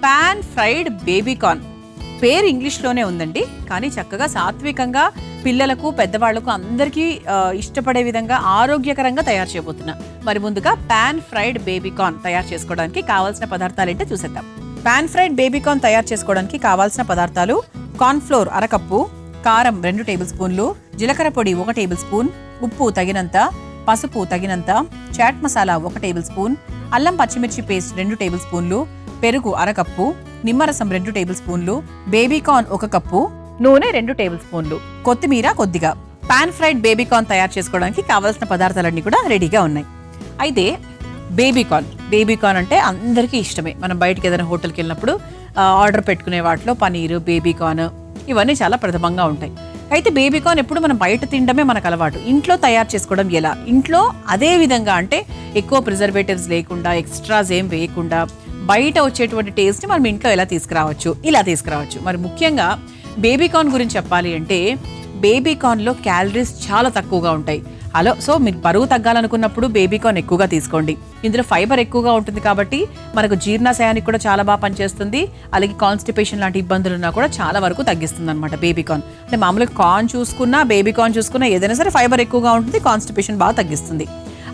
Pan fried baby corn. పేరు ఇంగ్లీష్లోనే ఉందండి, కానీ చక్కగా సాత్వికంగా పిల్లలకు పెద్దవాళ్లకు అందరికీ ఇష్టపడే విధంగా ఆరోగ్యకరంగా తయారు చేయబోతున్నా. మరి ముందుగా పాన్ ఫ్రైడ్ బేబీకార్న్ తయారు చేసుకోవడానికి కావాల్సిన పదార్థాలు ఏంటో చూసేద్దాం. పాన్ ఫ్రైడ్ బేబీకార్న్ తయారు చేసుకోవడానికి కావాల్సిన పదార్థాలు: కార్న్ ఫ్లోర్ 1 కప్పు, కారం 2 టేబుల్ స్పూన్లు, జీలకర్ర పొడి 1 టేబుల్ స్పూన్, ఉప్పు తగినంత, పసుపు తగినంత, చాట్ మసాలా 1 టేబుల్ స్పూన్, అల్లం పచ్చిమిర్చి పేస్ట్ 2 టేబుల్ స్పూన్లు, పెరుగు 1 కప్పు, నిమ్మరసం 2 టేబుల్ స్పూన్లు, బేబీకార్న్ 1 కప్పు, నూనె 2 టేబుల్ స్పూన్లు, కొత్తిమీర కొద్దిగా. పాన్ ఫ్రైడ్ బేబీకార్న్ తయారు చేసుకోవడానికి కావాల్సిన పదార్థాలన్నీ కూడా రెడీగా ఉన్నాయి. అయితే బేబీకార్న్ అంటే అందరికీ ఇష్టమే. మనం బయటకి ఏదైనా హోటల్కి వెళ్ళినప్పుడు ఆర్డర్ పెట్టుకునే వాటిలో పనీరు, బేబీకార్న్ ఇవన్నీ చాలా ప్రథమంగా ఉంటాయి. అయితే బేబీకార్న్ ఎప్పుడు మనం బయట తినడమే మనకు అలవాటు. ఇంట్లో తయారు చేసుకోవడం ఎలా? ఇంట్లో అదే విధంగా, అంటే ఎక్కువ ప్రిజర్వేటివ్స్ లేకుండా, ఎక్స్ట్రాస్ ఏం వేయకుండా బయట వచ్చేటువంటి టేస్ట్ని మనం ఇంట్లో ఎలా తీసుకురావచ్చు? ఇలా తీసుకురావచ్చు. మరి ముఖ్యంగా బేబీకార్న్ గురించి చెప్పాలి అంటే బేబీకార్న్లో క్యాలరీస్ చాలా తక్కువగా ఉంటాయి. సో మీరు బరువు తగ్గాలనుకున్నప్పుడు బేబీకార్న్ ఎక్కువగా తీసుకోండి. ఇందులో ఫైబర్ ఎక్కువగా ఉంటుంది కాబట్టి మనకు జీర్ణాశయానికి కూడా చాలా బాగా పనిచేస్తుంది. అలాగే కాన్స్టిపేషన్ లాంటి ఇబ్బందులు ఉన్నా కూడా చాలా వరకు తగ్గిస్తుంది అనమాట బేబీకార్న్. అంటే మామూలుగా కార్న్ చూసుకున్నా, బేబీకార్న్ చూసుకున్నా ఏదైనా సరే ఫైబర్ ఎక్కువగా ఉంటుంది, కాన్స్టిపేషన్ బాగా తగ్గిస్తుంది.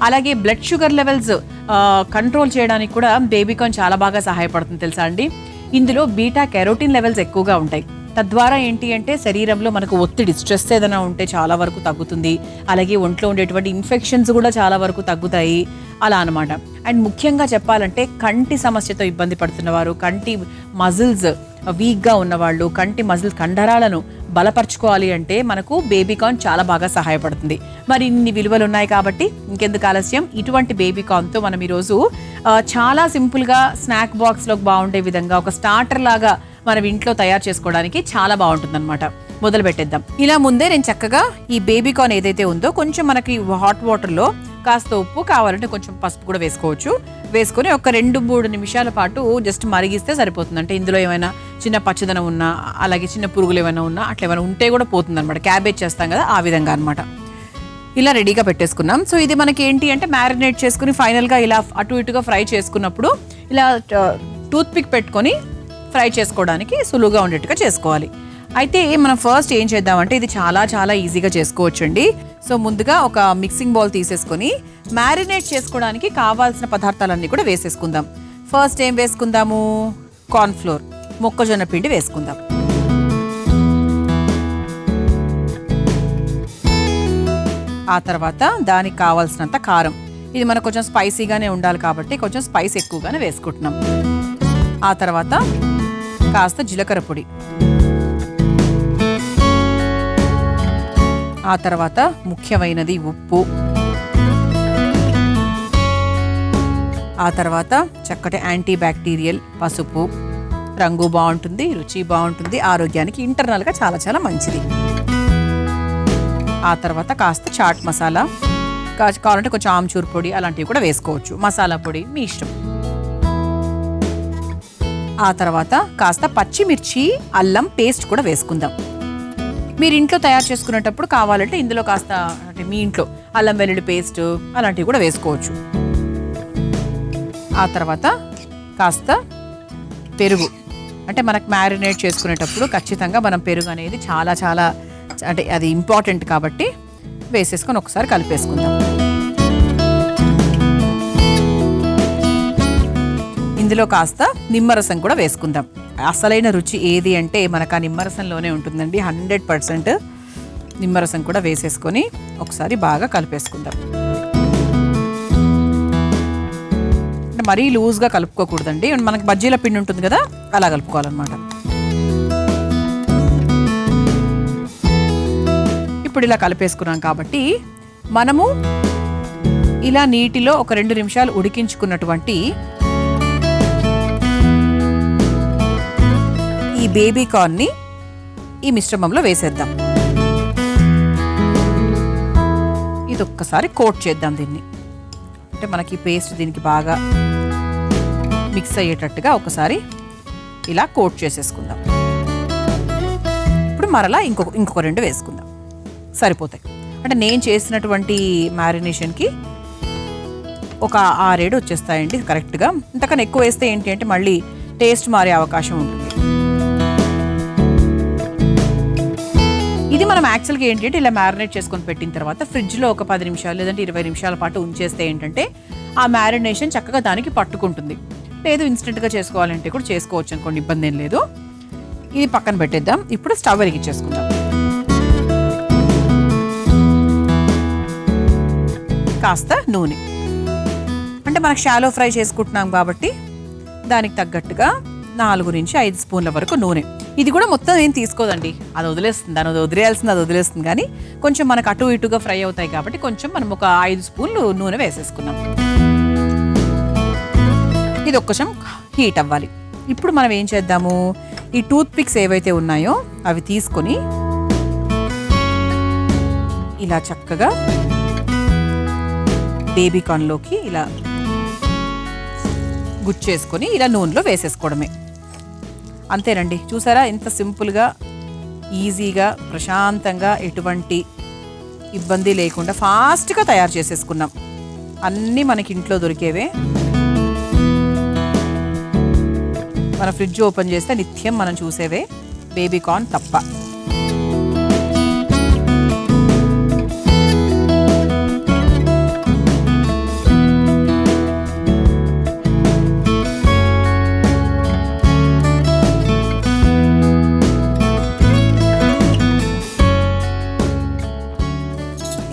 అలాగే బ్లడ్ షుగర్ లెవెల్స్ కంట్రోల్ చేయడానికి కూడా బేబీకార్న్ చాలా బాగా సహాయపడుతుంది తెలుసా అండి. ఇందులో బీటా కెరోటిన్ లెవెల్స్ ఎక్కువగా ఉంటాయి. తద్వారా ఏంటి అంటే శరీరంలో మనకు ఒత్తిడి, స్ట్రెస్ ఏదైనా ఉంటే చాలా వరకు తగ్గుతుంది. అలాగే ఒంట్లో ఉండేటువంటి ఇన్ఫెక్షన్స్ కూడా చాలా వరకు తగ్గుతాయి అలా అనమాట. అండ్ ముఖ్యంగా చెప్పాలంటే కంటి సమస్యతో ఇబ్బంది పడుతున్నవారు, కంటి మజిల్స్ వీక్గా ఉన్నవాళ్ళు, కంటి మజిల్ కండరాలను బలపరచుకోవాలి అంటే మనకు బేబీకార్న్ చాలా బాగా సహాయపడుతుంది. మరి ఇన్ని విలువలు ఉన్నాయి కాబట్టి ఇంకెందుకు ఆలస్యం, ఇటువంటి బేబీకార్న్తో మనం ఈరోజు చాలా సింపుల్గా స్నాక్ బాక్స్లోకి బాగుండే విధంగా ఒక స్టార్టర్ లాగా మనం ఇంట్లో తయారు చేసుకోవడానికి చాలా బాగుంటుంది అనమాట. మొదలు పెట్టేద్దాం. ఇలా ముందే నేను చక్కగా ఈ బేబీకార్న్ ఏదైతే ఉందో కొంచెం మనకి హాట్ వాటర్లో కాస్త ఉప్పు, కావాలంటే కొంచెం పసుపు కూడా వేసుకోవచ్చు. వేసుకొని ఒక 2-3 నిమిషాల పాటు జస్ట్ మరిగిస్తే సరిపోతుంది. అంటే ఇందులో ఏమైనా చిన్న పచ్చదనం ఉన్నా, అలాగే చిన్న పురుగులు ఏమైనా ఉన్నా, అట్లా ఏమైనా ఉంటే కూడా పోతుంది అనమాట. క్యాబేజ్ చేస్తాం కదా, ఆ విధంగా అనమాట. ఇలా రెడీగా పెట్టేసుకున్నాం. సో ఇది మనకి ఏంటి అంటే మ్యారినేట్ చేసుకుని ఫైనల్గా ఇలా అటు ఇటుగా ఫ్రై చేసుకున్నప్పుడు ఇలా టూత్ పిక్ పెట్టుకొని ఫ్రై చేసుకోవడానికి సులువుగా ఉండేట్టుగా చేసుకోవాలి. అయితే మనం ఫస్ట్ ఏం చేద్దామంటే ఇది చాలా చాలా ఈజీగా చేసుకోవచ్చండి. సో ముందుగా ఒక మిక్సింగ్ బౌల్ తీసేసుకొని మ్యారినేట్ చేసుకోవడానికి కావాల్సిన పదార్థాలన్నీ కూడా వేసేసుకుందాం. ఫస్ట్ ఏం వేసుకుందాము? కార్న్ ఫ్లోర్, మొక్కజొన్న పిండి వేసుకుందాం. ఆ తర్వాత దానికి కావాల్సినంత కారం. ఇది మనకు కొంచెం స్పైసీగానే ఉండాలి కాబట్టి కొంచెం స్పైస్ ఎక్కువగానే వేసుకుంటున్నాం. ఆ తర్వాత కాస్త జీలకర్ర పొడి, ఆ తర్వాత ముఖ్యమైనది ఉప్పు, ఆ తర్వాత చక్కటి యాంటీ బ్యాక్టీరియల్ పసుపు. రంగు బాగుంటుంది, రుచి బాగుంటుంది, ఆరోగ్యానికి ఇంటర్నల్గా చాలా చాలా మంచిది. ఆ తర్వాత కాస్త చాట్ మసాలా, కావాలంటే కొంచెం ఆమ్చూర్ పొడి అలాంటివి కూడా వేసుకోవచ్చు. మసాలా పొడి మీ ఇష్టం. ఆ తర్వాత కాస్త పచ్చిమిర్చి, అల్లం పేస్ట్ కూడా వేసుకుందాం. మీరు ఇంట్లో తయారు చేసుకునేటప్పుడు కావాలంటే ఇందులో కాస్త, అంటే మీ ఇంట్లో అల్లం వెల్లుల్లి పేస్ట్ అలాంటివి కూడా వేసుకోవచ్చు. ఆ తర్వాత కాస్త పెరుగు. అంటే మనకు మ్యారినేట్ చేసుకునేటప్పుడు ఖచ్చితంగా మనం పెరుగు అనేది చాలా చాలా, అంటే అది ఇంపార్టెంట్ కాబట్టి వేసేసుకొని ఒకసారి కలిపేసుకుందాం. ఇందులో కాస్త నిమ్మరసం కూడా వేసుకుందాం. అసలైన రుచి ఏది అంటే మనకు ఆ నిమ్మరసంలోనే ఉంటుందండి. 100% నిమ్మరసం కూడా వేసేసుకొని ఒకసారి బాగా కలిపేసుకుందాం. అంటే మరీ లూజ్గా కలుపుకోకూడదండి. మనకి బజ్జీల పిండి ఉంటుంది కదా, అలా కలుపుకోవాలన్నమాట. ఇప్పుడు ఇలా కలిపేసుకున్నాం కాబట్టి మనము ఇలా నీటిలో ఒక 2 నిమిషాలు ఉడికించుకున్నటువంటి ఈ బేబీకార్న్ని ఈ మిశ్రమంలో వేసేద్దాం. ఇది ఒక్కసారి కోట్ చేద్దాం దీన్ని. అంటే మనకి పేస్ట్ దీనికి బాగా మిక్స్ అయ్యేటట్టుగా ఒకసారి ఇలా కోట్ చేసేసుకుందాం. ఇప్పుడు మరలా ఇంకొక 2 వేసుకుందాం, సరిపోతాయి. అంటే నేను చేసినటువంటి మ్యారినేషన్కి ఒక 6-7 వచ్చేస్తాయండి కరెక్ట్గా. ఇంతకన్నా ఎక్కువ వేస్తే ఏంటి అంటే మళ్ళీ టేస్ట్ మారే అవకాశం ఉంటుంది. ఇది మనం యాక్చువల్గా ఏంటంటే ఇలా మ్యారినేట్ చేసుకొని పెట్టిన తర్వాత ఫ్రిడ్జ్లో ఒక 10 నిమిషాలు లేదంటే 20 నిమిషాల పాటు ఉంచేస్తే ఏంటంటే ఆ మ్యారినేషన్ చక్కగా దానికి పట్టుకుంటుంది. లేదు ఇన్స్టెంట్గా చేసుకోవాలంటే కూడా చేసుకోవచ్చు అనుకోండి, ఇబ్బంది ఏం లేదు. ఇది పక్కన పెట్టేద్దాం. ఇప్పుడు స్టవ్ వెలిగించేసుకుందాం. కాస్త నూనె, అంటే మనకు షాలో ఫ్రై చేసుకుంటున్నాం కాబట్టి దానికి తగ్గట్టుగా 4 నుంచి 5 స్పూన్ల వరకు నూనె. ఇది కూడా మొత్తం ఏం తీసుకోదండి, అది వదిలేస్తుంది, దాని అది వదిలేస్తుంది. కానీ కొంచెం మనకు అటు ఇటుగా ఫ్రై అవుతాయి కాబట్టి కొంచెం మనం ఒక 5 స్పూన్లు నూనె వేసేసుకున్నాం. ఇది ఒక్కసం హీట్ అవ్వాలి. ఇప్పుడు మనం ఏం చేద్దాము, ఈ టూత్ పిక్స్ ఏవైతే ఉన్నాయో అవి తీసుకొని ఇలా చక్కగా బేబీకార్న్లోకి ఇలా గుచ్చేసుకొని ఇలా నూనెలో వేసేసుకోవడమే. అంతేనండి. చూసారా ఎంత సింపుల్గా, ఈజీగా, ప్రశాంతంగా, ఎటువంటి ఇబ్బంది లేకుండా ఫాస్ట్గా తయారు చేసేసుకున్నాం. అన్నీ మనకి ఇంట్లో దొరికేవే. మన ఫ్రిడ్జ్ ఓపెన్ చేస్తే నిత్యం మనం చూసేవే, బేబీకార్న్ తప్ప.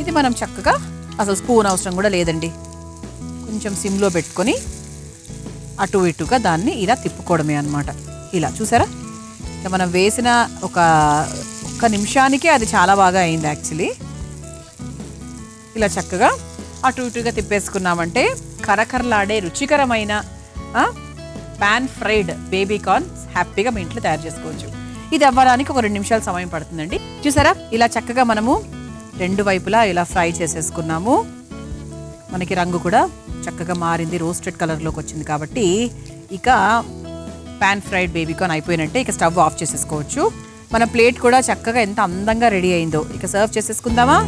ఇది మనం చక్కగా, అసలు స్పూన్ అవసరం కూడా లేదండి, కొంచెం సిమ్లో పెట్టుకొని అటు ఇటుగా దాన్ని ఇలా తిప్పుకోవడమే అన్నమాట. ఇలా చూసారా, ఇక మనం వేసిన ఒక్క నిమిషానికే అది చాలా బాగా అయింది యాక్చువల్లీ. ఇలా చక్కగా అటు ఇటుగా తిప్పేసుకున్నామంటే కరకరలాడే రుచికరమైన పాన్ ఫ్రైడ్ బేబీకార్న్ హ్యాపీగా మీ ఇంట్లో తయారు చేసుకోవచ్చు. ఇది అవ్వడానికి ఒక 2 నిమిషాలు సమయం పడుతుందండి. చూసారా, ఇలా చక్కగా మనము 2 వైపులా ఇలా ఫ్రై చేసేసుకున్నాము. మనకి రంగు కూడా చక్కగా మారింది, రోస్టెడ్ కలర్లోకి వచ్చింది. కాబట్టి ఇక పాన్ ఫ్రైడ్ బేబీకార్న్ అయిపోయినట్టే. ఇక స్టవ్ ఆఫ్ చేసేసుకోవచ్చు. మన ప్లేట్ కూడా చక్కగా ఎంత అందంగా రెడీ అయిందో. ఇక సర్వ్ చేసేసుకుందామా.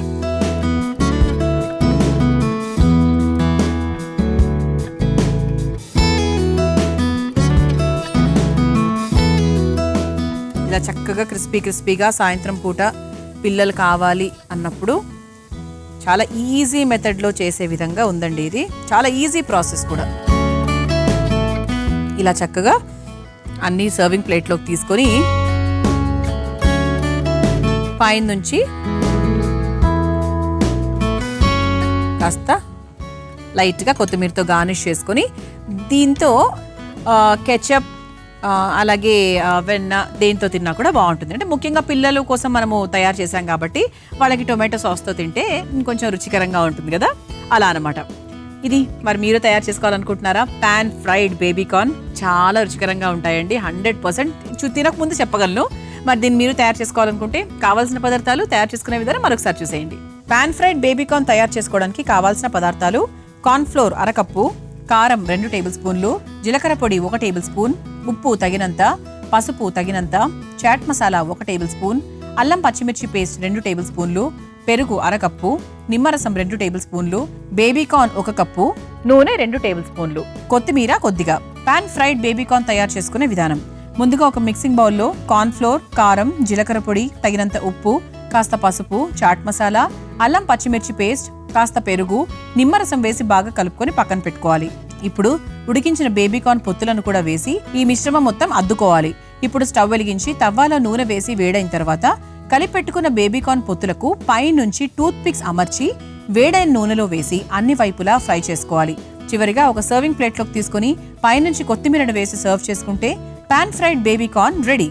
ఇలా చక్కగా క్రిస్పీగా సాయంత్రం పూట పిల్లలు కావాలి అన్నప్పుడు చాలా ఈజీ మెథడ్లో చేసే విధంగా ఉందండి. ఇది చాలా ఈజీ ప్రాసెస్ కూడా. ఇలా చక్కగా అన్ని సర్వింగ్ ప్లేట్లోకి తీసుకొని పైన నుంచి కాస్త లైట్గా కొత్తిమీరతో గార్నిష్ చేసుకొని దీంతో కెచప్ అలాగే వెన్న దేంతో తిన్నా కూడా బాగుంటుంది. అంటే ముఖ్యంగా పిల్లల కోసం మనము తయారు చేసాం కాబట్టి వాళ్ళకి టొమాటో సాస్తో తింటే ఇంకొంచెం రుచికరంగా ఉంటుంది కదా, అలా అనమాట. ఇది మరి మీరు తయారు చేసుకోవాలనుకుంటున్నారా? పాన్ ఫ్రైడ్ బేబీకార్న్ చాలా రుచికరంగా ఉంటాయండి. 100% తినకముందు చెప్పగలను. మరి దీన్ని మీరు తయారు చేసుకోవాలనుకుంటే కావాల్సిన పదార్థాలు, తయారు చేసుకునే విధానం మరొకసారి చూసేయండి. పాన్ ఫ్రైడ్ బేబీకార్న్ తయారు చేసుకోవడానికి కావాల్సిన పదార్థాలు: కార్న్ ఫ్లోర్ 1 కప్పు, కారం 2 టేబుల్ స్పూన్లు, జీలకర్ర పొడి 1 టేబుల్ స్పూన్, ఉప్పు తగినంత, పసుపు తగినంత, చాట్ మసాలా 1 టేబుల్ స్పూన్, అల్లం పచ్చిమిర్చి పేస్ట్ 2 టేబుల్ స్పూన్లు, పెరుగు 1 కప్పు, నిమ్మరసం 2 టేబుల్ స్పూన్లు, బేబీకార్న్ 1 కప్పు, నూనె 2 టేబుల్ స్పూన్లు, కొత్తిమీర కొద్దిగా. పాన్ ఫ్రైడ్ బేబీకార్న్ తయారు చేసుకునే విధానం: ముందుగా ఒక మిక్సింగ్ బౌల్లో కార్న్ ఫ్లోర్, కారం, జీలకర్ర పొడి, తగినంత ఉప్పు, కాస్త పసుపు, చాట్ మసాలా, అల్లం పచ్చిమిర్చి పేస్ట్, కాస్త పెరుగు, నిమ్మరసం వేసి బాగా కలుపుకొని పక్కన పెట్టుకోవాలి. ఇప్పుడు ఉడికించిన బేబీకార్న్ పొత్తులను కూడా వేసి ఈ మిశ్రమం మొత్తం అద్దుకోవాలి. ఇప్పుడు స్టవ్ వెలిగించి తవ్వాలో నూనె వేసి వేడైన తర్వాత కలిపెట్టుకున్న బేబీకార్న్ పొత్తులకు పై నుంచి టూత్ పిక్స్ అమర్చి వేడైన నూనెలో వేసి అన్ని వైపులా ఫ్రై చేసుకోవాలి. చివరిగా ఒక సర్వింగ్ ప్లేట్లోకి తీసుకుని పైనుంచి కొత్తిమీరను వేసి సర్వ్ చేసుకుంటే పాన్ ఫ్రైడ్ బేబీకార్న్ రెడీ.